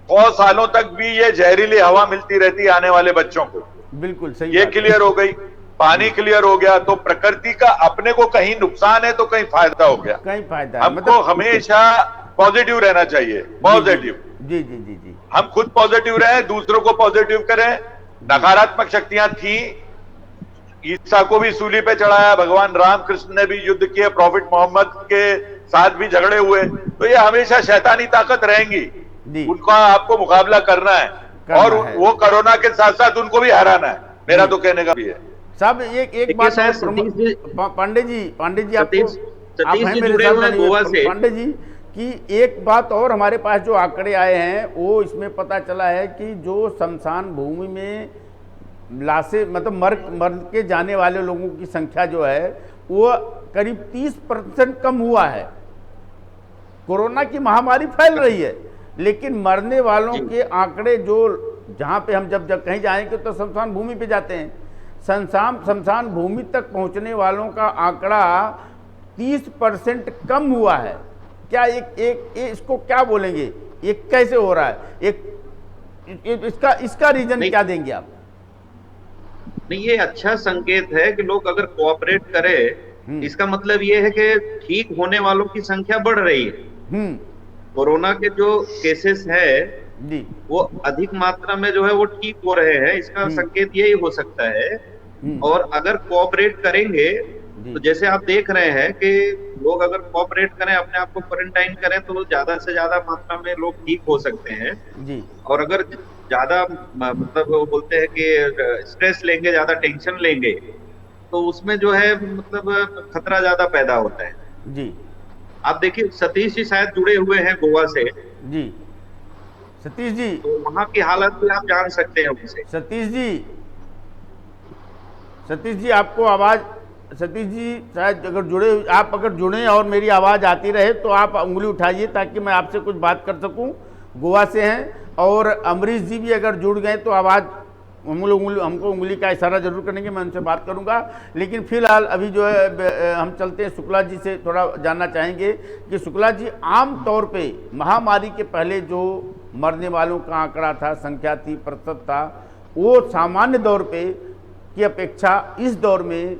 100 सालों तक भी ये जहरीली हवा मिलती रहती आने वाले बच्चों को। बिल्कुल सही, ये क्लियर हो गई। पानी क्लियर हो गया, तो प्रकृति का अपने को कहीं नुकसान है तो कहीं फायदा हो गया। कहीं फायदा, हमको हमेशा पॉजिटिव रहना चाहिए। पॉजिटिव, जी जी जी जी, हम खुद पॉजिटिव रहे, दूसरों को पॉजिटिव करें। नकारात्मक शक्तियां थी, ईसा को भी सूली पे चढ़ाया, भगवान राम कृष्ण ने भी युद्ध किए, प्रॉफिट मोहम्मद के साथ भी झगड़े हुए, तो ये हमेशा शैतानी ताकत रहेंगी, उनका आपको मुकाबला करना है और वो कोरोना के साथ साथ उनको भी हराना है। मेरा तो कहने का भी है। साहब एक बात पांडे जी आपको पांडे जी कि एक बात और हमारे पास जो आंकड़े आए हैं वो इसमें पता चला है कि जो शमशान भूमि में लाशें मतलब मर के जाने वाले लोगों की संख्या जो है वो करीब 30% कम हुआ है। कोरोना की महामारी फैल रही है लेकिन मरने वालों के आंकड़े जो जहाँ पे हम जब कहीं जाएंगे तो शमशान भूमि पे जाते हैं, शमशान भूमि तक पहुँचने वालों का आंकड़ा 30% कम हुआ है। क्या इसको क्या बोलेंगे, ये कैसे हो रहा है? इसका रीजन क्या देंगे आप? नहीं, ये अच्छा संकेत है कि लोग अगर कोऑपरेट करें, इसका मतलब ये है कि ठीक होने वालों की संख्या बढ़ रही है। कोरोना के जो केसेस है वो अधिक मात्रा में जो है वो ठीक हो रहे हैं, इसका संकेत यही हो सकता है। और अगर कोऑपरेट करेंगे तो जैसे आप देख रहे हैं कि लोग अगर कोऑपरेट करें, अपने आप को क्वारंटाइन करें, तो ज्यादा से ज्यादा मात्रा में लोग ठीक हो सकते हैं। और अगर ज्यादा मतलब वो बोलते हैं कि स्ट्रेस लेंगे, ज्यादा टेंशन लेंगे, तो उसमें जो है मतलब खतरा ज्यादा पैदा होता है। जी आप देखिए सतीश जी शायद जुड़े हुए हैं गोवा से। जी सतीश जी, तो वहाँ की हालत भी आप जान सकते हैं उनसे। सतीश जी आपको आवाज, सतीश जी शायद अगर जुड़े और मेरी आवाज़ आती रहे तो आप उंगली उठाइए ताकि मैं आपसे कुछ बात कर सकूं। गोवा से हैं। और अमरीश जी भी अगर जुड़ गए तो आवाज़ हमको उंगली का इशारा जरूर करेंगे, मैं उनसे बात करूंगा। लेकिन फिलहाल अभी जो है हम चलते हैं शुक्ला जी से, थोड़ा जानना चाहेंगे कि शुक्ला जी आम तौर पे महामारी के पहले जो मरने वालों का आंकड़ा था, संख्या थी, प्रतिशत था, वो सामान्य दौर पे की अपेक्षा इस दौर में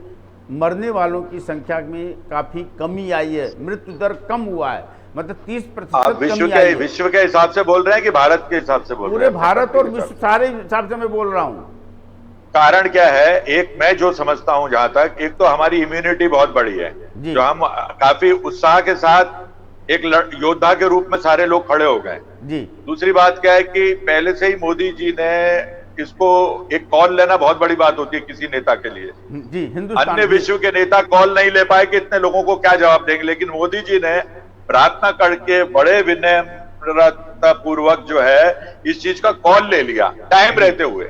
मरने वालों की संख्या में काफी कमी आई है, मृत्यु दर कम हुआ है, मतलब 30% विश्व के हिसाब से बोल रहे हैं कि भारत के हिसाब से बोल रहे हैं? पूरे भारत और विश्व सारे हिसाब से मैं बोल रहा हूँ। कारण क्या है? एक मैं जो समझता हूं जहां तक, एक तो हमारी इम्यूनिटी बहुत बड़ी है, जो हम काफी उत्साह के साथ एक योद्धा के रूप में सारे लोग खड़े हो गए जी। दूसरी बात क्या है कि पहले से ही मोदी जी ने इसको एक कॉल लेना बहुत बड़ी बात होती है किसी नेता के लिए जी। अन्य विश्व के नेता कॉल नहीं ले पाए कि इतने लोगों को क्या जवाब देंगे, लेकिन मोदी जी ने प्रार्थना करके बड़े विनम्रता पूर्वक जो है इस चीज का कॉल ले लिया टाइम रहते हुए।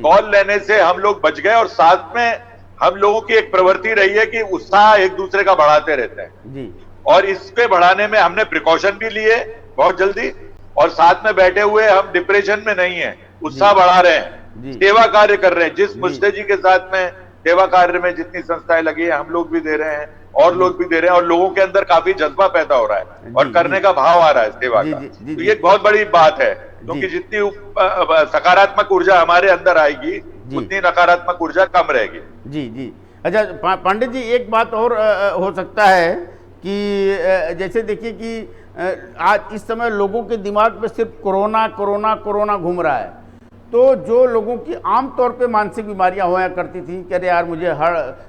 कॉल लेने से हम लोग बच गए और साथ में हम लोगों की एक प्रवृत्ति रही है कि उत्साह एक दूसरे का बढ़ाते रहते हैं जी। और इसके बढ़ाने में हमने प्रिकॉशन भी लिए बहुत जल्दी, और साथ में बैठे हुए हम डिप्रेशन में नहीं है, उत्साह बढ़ा रहे हैं, सेवा कार्य कर रहे हैं। जिस मुस्ते जी के साथ में सेवा कार्य में जितनी संस्थाएं लगी है, हम लोग भी दे रहे हैं और लोग भी दे रहे हैं, और लोगों के अंदर काफी जज्बा पैदा हो रहा है और करने का भाव आ रहा है सेवा का। तो ये एक बहुत बड़ी बात है, क्योंकि जितनी सकारात्मक ऊर्जा हमारे अंदर आएगी उतनी नकारात्मक ऊर्जा कम रहेगी। जी जी। अच्छा पांडे जी, एक बात और हो सकता है कि जैसे देखिए कि आज इस समय लोगों के दिमाग में सिर्फ कोरोना कोरोना कोरोना घूम रहा है, तो जो लोगों की आम तौर पे मानसिक बीमारियां होया करती थी कि अरे यार मुझे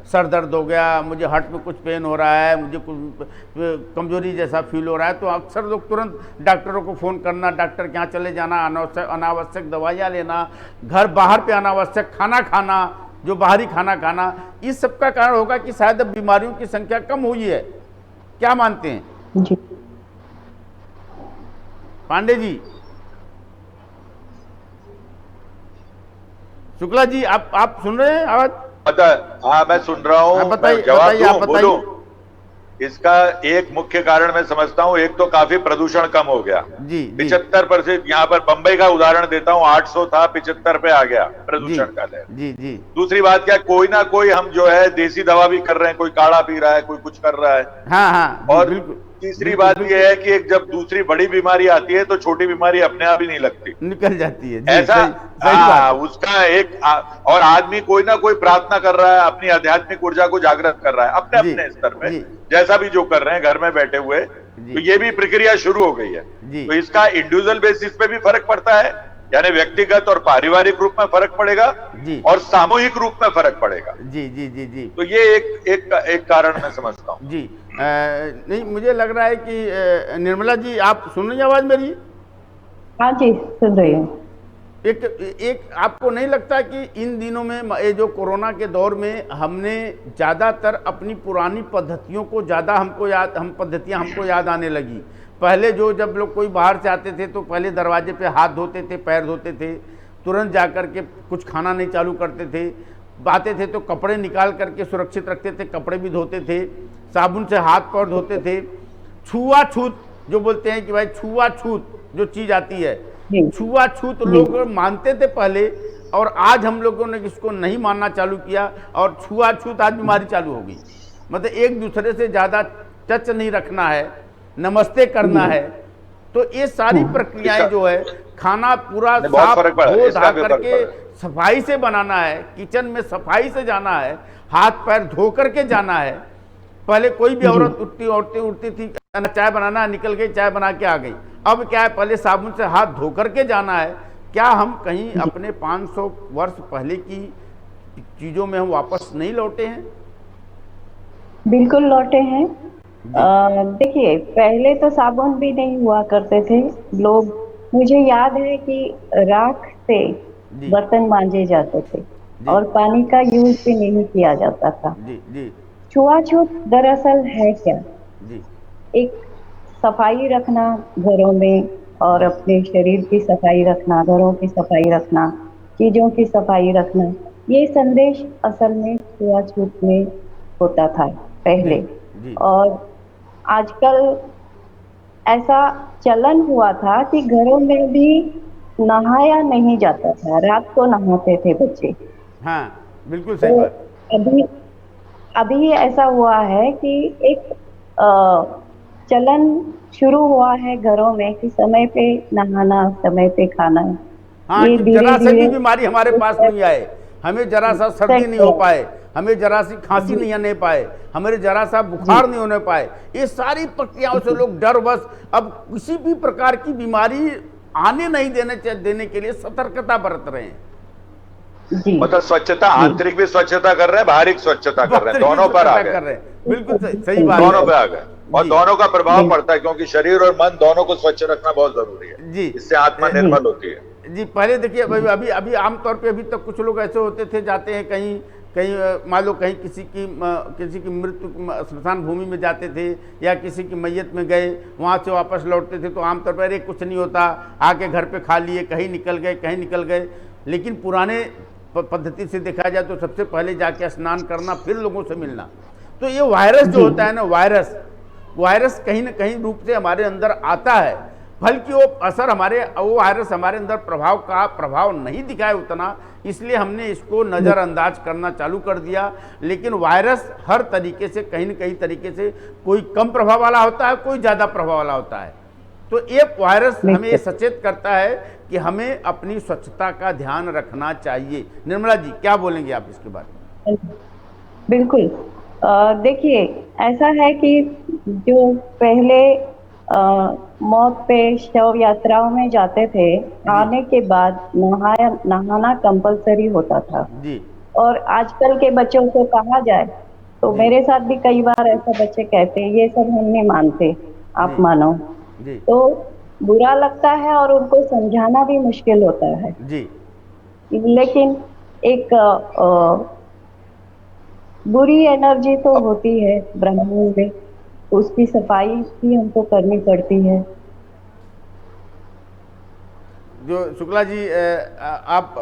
सर दर्द हो गया, मुझे हार्ट में कुछ पेन हो रहा है, मुझे कुछ कमजोरी जैसा फील हो रहा है, तो अक्सर लोग तुरंत डॉक्टरों को फ़ोन करना, डॉक्टर के यहाँ चले जाना, अनावश्यक दवाइयाँ लेना, घर बाहर पे अनावश्यक खाना खाना, जो बाहरी खाना खाना, इस सब का कारण होगा कि शायद अब बीमारियों की संख्या कम हुई है। क्या मानते हैं जी पांडे जी? शुक्ला जी, आप सुन रहे हैं आवाज? हाँ, मैं सुन रहा हूँ। बताइए, जवाब बोलूं? इसका एक मुख्य कारण मैं समझता हूँ, एक तो काफी प्रदूषण कम हो गया। जी 75%। यहाँ पर बंबई का उदाहरण देता हूँ, 800 था, 75 पे आ गया प्रदूषण का लेवल। जी जी। दूसरी बात क्या, कोई ना कोई हम जो है देसी दवा भी कर रहे हैं, कोई काढ़ा पी रहा है, कोई कुछ कर रहा है। हाँ हाँ। और तीसरी बात यह है कि एक जब दूसरी बड़ी बीमारी आती है तो छोटी बीमारी अपने आप ही नहीं लगती, निकल जाती है। ऐसा उसका एक और आदमी कोई ना कोई प्रार्थना कर रहा है, अपनी आध्यात्मिक ऊर्जा को जागृत कर रहा है अपने अपने स्तर में, जैसा भी जो कर रहे हैं घर में बैठे हुए। तो ये भी प्रक्रिया शुरू हो गई है। तो इसका इंडिविजुअल बेसिस पे भी फर्क पड़ता है, यानी व्यक्तिगत और पारिवारिक रूप में फर्क पड़ेगा और सामूहिक रूप में फर्क पड़ेगा। जी जी जी जी। तो ये एक कारण मैं समझता हूँ। जी नहीं, मुझे लग रहा है कि निर्मला जी, आप सुन रही हैं आवाज मेरी? हाँ जी, सुन रही हूँ। एक आपको नहीं लगता कि इन दिनों में ये जो कोरोना के दौर में हमने ज़्यादातर अपनी पुरानी पद्धतियों को ज़्यादा पद्धतियाँ हमको याद आने लगी? पहले जब लोग कोई बाहर से आते थे तो पहले दरवाजे पे हाथ धोते थे, पैर धोते थे, तुरंत जा कर के कुछ खाना नहीं चालू करते थे, आते थे तो कपड़े निकाल करके सुरक्षित रखते थे, कपड़े भी धोते थे, साबुन से हाथ पैर धोते थे। छुआछूत जो बोलते हैं कि भाई छुआछूत जो चीज़ आती है, छुआछूत लोग मानते थे पहले, और आज हम लोगों ने इसको नहीं मानना चालू किया और छुआछूत आज बीमारी चालू हो गई। मतलब एक दूसरे से ज़्यादा टच नहीं रखना है, नमस्ते करना है। तो ये सारी प्रक्रियाएं जो है, खाना पूरा साफ धो धा करके सफाई से बनाना है, किचन में सफाई से जाना है, हाथ पैर धो करके जाना है। पहले कोई भी औरत उठती थी, चाय बनाना, निकल गई, चाय बना के आ गई। अब क्या है, पहले साबुन से हाथ धो करके जाना है। क्या हम कहीं अपने 500 वर्ष पहले की चीजों में हम वापस नहीं लौटे हैं? बिल्कुल लौटे हैं। देखिए, पहले तो साबुन भी नहीं हुआ करते थे लोग। मुझे याद है कि राख से बर्तन मांजे जाते थे और पानी का यूज भी नहीं किया जाता था। छुआछूत दरअसल है क्या? एक सफाई रखना घरों में, और अपने शरीर की सफाई रखना, घरों की सफाई रखना, चीजों की सफाई रखना, ये संदेश असल में छुआछूत में होता था पहले। और आजकल ऐसा चलन हुआ था कि घरों में भी नहाया नहीं जाता था, रात को नहाते थे बच्चे। हाँ, बिल्कुल सही बात। अभी ऐसा हुआ है कि एक चलन शुरू हुआ है घरों में कि समय पे नहाना, समय पे खाना। हाँ, ये जरा सी भी बीमारी हमारे पास नहीं आए, हमें जरा सा सर्दी नहीं हो पाए, हमें जरा सी खांसी नहीं आने पाए, हमें जरा सा बुखार नहीं होने पाए। ये सारी प्रक्रियाओं से लोग डर बस अब किसी भी प्रकार की बीमारी आने नहीं देने के लिए सतर्कता बरत रहे हैं। मतलब स्वच्छता, आंतरिक भी स्वच्छता कर रहे हैं, बाहरिक स्वच्छता कर रहे हैं, दोनों पर आ गए। बिल्कुल सही बात, दोनों पे आ गए। और दोनों का प्रभाव पड़ता है, क्योंकि शरीर और मन दोनों को स्वच्छ रखना बहुत जरूरी है जी। इससे आत्मा निर्मल होती है जी। पहले देखिए, अभी आमतौर पे अभी तक कुछ लोग ऐसे होते थे, जाते हैं कहीं मान लो कहीं किसी की मृत्यु स्मशान भूमि में जाते थे या किसी की मैयत में गए, वहाँ से वापस लौटते थे तो आमतौर पर अरे कुछ नहीं होता, आके घर पे खा लिए, कहीं निकल गए। लेकिन पुराने पद्धति से देखा जाए तो सबसे पहले जाके स्नान करना, फिर लोगों से मिलना। तो ये वायरस जो होता है ना, वायरस कहीं ना कहीं रूप से हमारे अंदर आता है, फल की वो असर वो वायरस हमारे अंदर प्रभाव नहीं दिखाए उतना, इसलिए हमने इसको नज़रअंदाज करना चालू कर दिया। लेकिन वायरस हर तरीके से कहीं न कहीं तरीके से कोई कम प्रभाव वाला होता है, कोई ज़्यादा प्रभाव वाला होता है। तो ये वायरस हमें ये सचेत करता है कि हमें अपनी स्वच्छता का ध्यान रखना चाहिए। निर्मला जी क्या बोलेंगे आप इसके बारे में? बिल्कुल, देखिए ऐसा है कि जो पहले मौत पे शव यात्राओं में जाते थे, आने के बाद नहाना कंपलसरी होता था जी। और आजकल के बच्चों को कहा जाए तो मेरे साथ भी कई बार ऐसा बच्चे कहते हैं ये सब हम नहीं मानते, आप मानो। जी। तो बुरा लगता है और उनको समझाना भी मुश्किल होता है जी। लेकिन एक बुरी एनर्जी तो होती है ब्रह्मांड में, उसकी सफाई भी हमको करनी पड़ती है। जो शुक्ला जी आप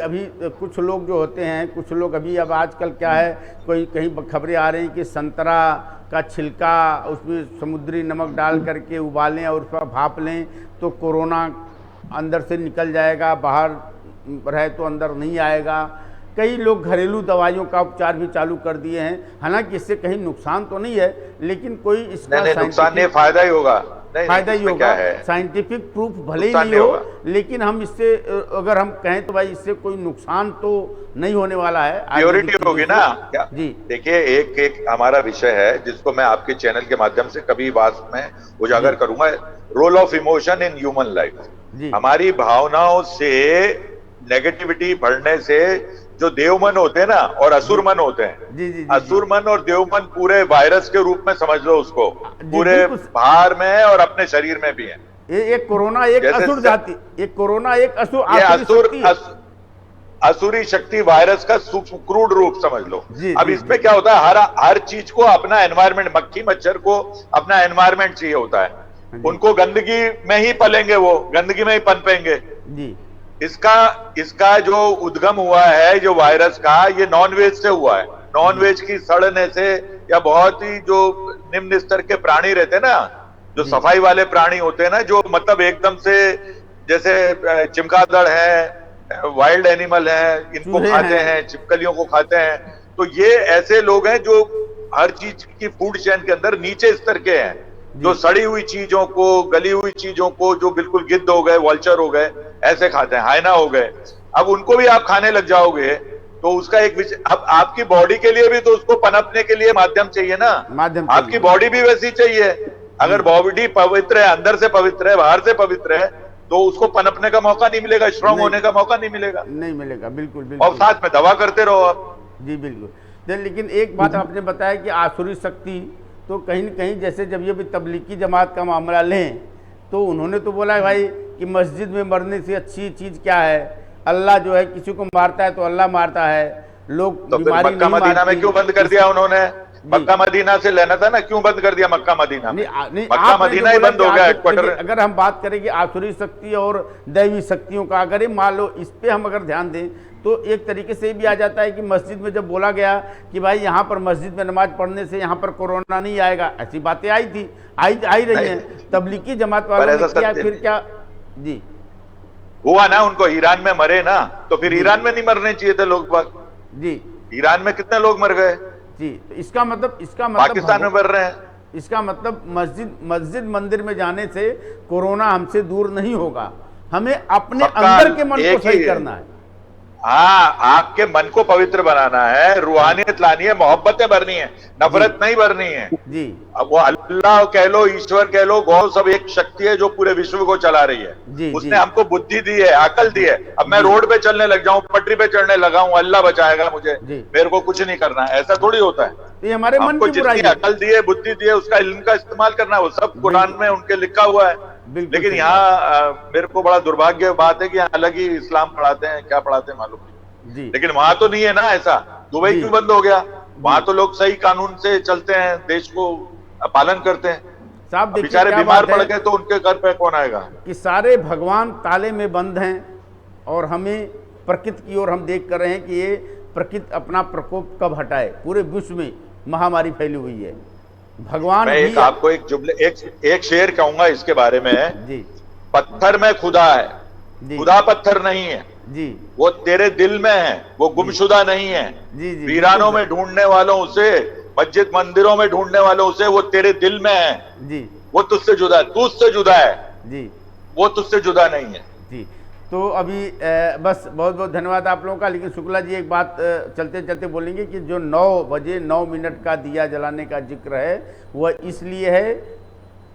अभी कुछ लोग जो होते हैं, कुछ लोग अभी अब आजकल क्या है, कोई कहीं खबरें आ रही कि संतरा का छिलका उसमें समुद्री नमक डाल करके उबालें और उस पर भाप लें तो कोरोना अंदर से निकल जाएगा, बाहर रहे तो अंदर नहीं आएगा। कई लोग घरेलू दवाइयों का उपचार भी चालू कर दिए हैं। हालांकि इससे कहीं नुकसान तो नहीं है, लेकिन कोई इसका नुकसान नहीं, फायदा ही होगा। फायदा ही होगा। साइंटिफिक प्रूफ भले ही नहीं हो, लेकिन हम इससे अगर हम कहें तो भाई इससे कोई नुकसान तो नहीं होने वाला है, प्योरिटी होगी ना। जी देखिए, एक हमारा विषय है जिसको मैं आपके चैनल के माध्यम से कभी बात में उजागर करूंगा, role of emotion in human life. हमारी भावनाओं से नेगेटिविटी बढ़ने से जो देवमन होते हैं ना और असुरमन होते हैं, असुरमन और देवमन पूरे वायरस के रूप में समझ लो उसको, पूरे बाहर में है और अपने शरीर में भी है। एक कोरोना एक असुर जाति, एक कोरोना एक असुरी शक्ति वायरस का क्रूड रूप समझ लो। अब इसमें क्या होता है, हर चीज को अपना एनवायरमेंट, मक्खी मच्छर को अपना एनवायरमेंट चाहिए होता है, उनको गंदगी में ही पलेंगे, वो गंदगी में ही पनपेंगे। इसका जो उद्गम हुआ है जो वायरस का, ये नॉनवेज से हुआ है। नॉनवेज की सड़ने से, या बहुत ही जो निम्न स्तर के प्राणी रहते हैं ना, जो सफाई वाले प्राणी होते हैं ना, जो मतलब एकदम से जैसे चिमगादड़ है, वाइल्ड एनिमल है, इनको खाते हैं, छिपकलियों को खाते हैं, तो ये ऐसे लोग हैं जो हर चीज की फूड चेन के अंदर नीचे स्तर के हैं, जो सड़ी हुई चीजों को, गली हुई चीजों को, जो बिल्कुल गिद्ध हो गए, वल्चर हो गए, ऐसे खाते हैं, हाइना हो गए। अब उनको भी आप खाने लग जाओगे तो उसका एक विषय, अब आपकी बॉडी के लिए भी तो उसको पनपने के लिए माध्यम चाहिए ना, आपकी बॉडी भी वैसी चाहिए। अगर बॉडी पवित्र है, अंदर से पवित्र है, बाहर से पवित्र है, तो उसको पनपने का मौका नहीं मिलेगा, स्ट्रांग होने का मौका नहीं मिलेगा। बिल्कुल। और साथ में दवा करते रहो आप। जी बिल्कुल। लेकिन एक बात आपने बताया कि आसुरी शक्ति, तो कहीं न कहीं जैसे जब ये भी तबलीगी जमात का मामला लें तो उन्होंने तो बोला है भाई कि मस्जिद में मरने से अच्छी चीज़ क्या है, अल्लाह जो है किसी को मारता है तो अल्लाह मारता है, लोग तो बीमारी मक्का मदीना में क्यों बंद कर दिया उन्होंने? मक्का मदीना से लेना था ना, क्यों बंद कर दिया मक्का मदीना में? मक्का मदीना ही बंद हो गया हेडक्वार्टर। अगर हम बात करें कि आसुरी शक्ति और दैवी शक्तियों का, अगर ये मान लो इस पे हम अगर ध्यान दें तो एक तरीके से भी आ जाता है कि मस्जिद में जब बोला गया कि भाई यहाँ पर मस्जिद में नमाज पढ़ने से यहाँ पर कोरोना नहीं आएगा, ऐसी बातें आई थी, आई रही हैं। तबलीगी जमात वालों ने किया, फिर क्या जी हुआ ना, उनको ईरान में मरे ना, तो फिर ईरान में नहीं मरने चाहिए थे लोग बाग जी। ईरान में कितने लोग मर गए जी। तो इसका मतलब पाकिस्तान में मर रहे हैं। इसका मतलब मस्जिद मंदिर में जाने से कोरोना हमसे दूर नहीं होगा, हमें अपने अंदर के मन को सही करना है। हाँ, आपके मन को पवित्र बनाना है, रूहानियत लानी है, मोहब्बतें भरनी है, नफरत नहीं भरनी है जी। अब वो अल्लाह कह लो, ईश्वर कह लो, गौ सब एक शक्ति है जो पूरे विश्व को चला रही है जी, उसने हमको बुद्धि दी है, अकल दी है। अब मैं रोड पे चलने लग जाऊं, पटरी पे चढ़ने लगा हूं, अल्लाह बचाएगा मुझे, मेरे को कुछ नहीं करना है, ऐसा थोड़ी होता है। ये हमारे मन की बुराई है। अकल दी है, बुद्धि दी है, उसका इल्म का इस्तेमाल करना है, वो सब कुरान में उनके लिखा हुआ है। लेकिन यहाँ मेरे को बड़ा दुर्भाग्य बात है कि यहाँ अलग ही इस्लाम पढ़ाते हैं, क्या पढ़ाते हैं मालूम नहीं। लेकिन वहां तो नहीं है ना ऐसा। दुबई क्यों बंद हो गया? वहां तो लोग सही कानून से चलते हैं, देश को पालन करते हैं। साहब बेचारे बीमार पड़ गए तो उनके घर पे कौन आएगा? कि सारे भगवान ताले में बंद हैं और हमें प्रकृति की ओर हम देख कर रहे हैं कि ये प्रकृति अपना प्रकोप कब हटाए। पूरे विश्व में महामारी फैली हुई है, भगवान मैं भी एक आपको एक जुमले एक शेर कहूंगा इसके बारे में। जी पत्थर में खुदा है, जी खुदा पत्थर नहीं है, जी वो तेरे दिल में है, वो गुमशुदा नहीं है। जी जी वीरानों बिल्कुल में ढूंढने वालों उसे, मस्जिद मंदिरों में ढूंढने वालों उसे, वो तेरे दिल में है, जी वो तुझसे जुदा है, तू उससे जुदा है, जी वो तुझसे जुदा नहीं है। जी। तो अभी बस बहुत बहुत धन्यवाद आप लोगों का। लेकिन शुक्ला जी एक बात चलते चलते बोलेंगे कि जो 9 बजे 9 मिनट का दिया जलाने का जिक्र है वह इसलिए है,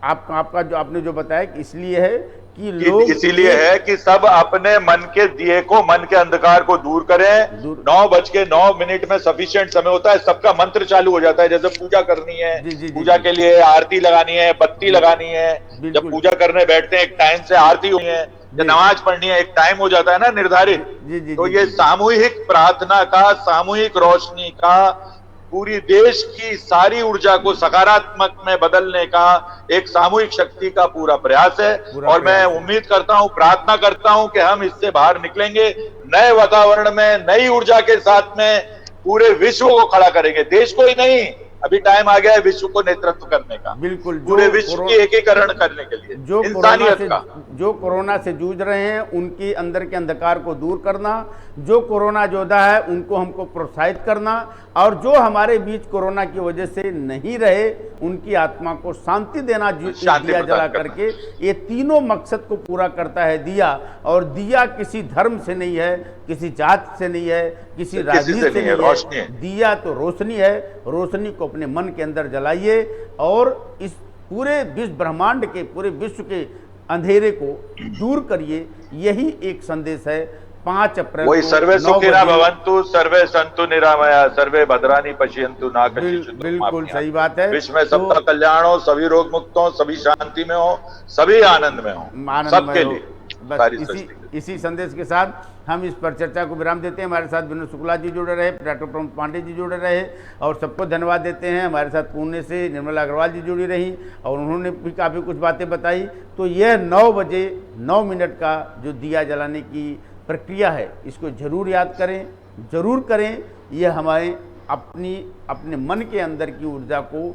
आपका जो आपने जो बताया कि इसलिए है कि लोग इसीलिए है कि सब अपने मन के दिए को, मन के अंधकार को दूर करें। 9:09 में सफिशिएंट समय होता है, सबका मंत्र चालू हो जाता है। जैसे पूजा करनी है, जी जी जी पूजा जी के लिए आरती लगानी है, बत्ती लगानी है, जब बिल्कुल पूजा करने बैठते हैं एक टाइम से आरती हुई है, जब जी नमाज पढ़नी है एक टाइम हो जाता है ना निर्धारित। जी जी तो जी ये जी सामूहिक प्रार्थना का, सामूहिक रोशनी का, पूरी देश की सारी ऊर्जा को सकारात्मक में बदलने का एक सामूहिक शक्ति का पूरा प्रयास है। पूरा और मैं प्रयास है। उम्मीद करता हूं, प्रार्थना करता हूं कि हम इससे बाहर निकलेंगे नए वातावरण में, नई ऊर्जा के साथ में, पूरे विश्व को खड़ा करेंगे, देश को ही नहीं। अभी टाइम आ गया है विश्व को नेतृत्व करने का, बिल्कुल। पूरे विश्व की एकीकरण करने के लिए, इंसानियत का। जो कोरोना से जूझ रहे हैं उनके अंदर के अंधकार को दूर करना, जो कोरोना योद्धा है उनको हमको प्रोत्साहित करना, और जो हमारे बीच कोरोना की वजह से नहीं रहे उनकी आत्मा को शांति देना, दिया जला करके। ये तीनों मकसद को पूरा करता है दिया। और दिया किसी धर्म से नहीं है, किसी जात से नहीं है, किसी राजनीति से नहीं है। दिया तो रोशनी है। रोशनी को अपने मन के अंदर जलाइए और इस पूरे विश्व ब्रह्मांड के, पूरे विश्व के अंधेरे को दूर करिए। यही एक संदेश है 5 अप्रैल वही को सर्वे 9 सुखिनः बजे। भवन्तु, सर्वे सन्तु निरामया, सर्वे भद्राणि पश्यन्तु मा कश्चित् बिल्कुल सही बात है। विश्व में सबका कल्याण हो, सभी रोग मुक्त हो, सभी शांति में हो, सभी आनंद में हो, सबके लिए। बस इसी संदेश के साथ हम इस पर चर्चा को विराम देते हैं। हमारे साथ विनोद शुक्ला जी जुड़े रहे, डॉक्टर प्रमोद पांडे जी जुड़े रहे, और सबको धन्यवाद देते हैं। हमारे साथ पुणे से निर्मला अग्रवाल जी जुड़ी रही और उन्होंने भी काफ़ी कुछ बातें बताई। तो यह 9 बजे 9 मिनट का जो दिया जलाने की प्रक्रिया है, इसको जरूर याद करें, जरूर करें। यह हमारे अपने मन के अंदर की ऊर्जा को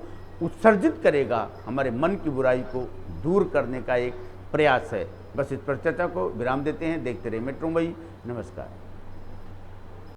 उत्सर्जित करेगा, हमारे मन की बुराई को दूर करने का एक प्रयास है। बस इस पर चर्चा को विराम देते हैं। देखते रहिए मेट्रो मुंबई। नमस्कार।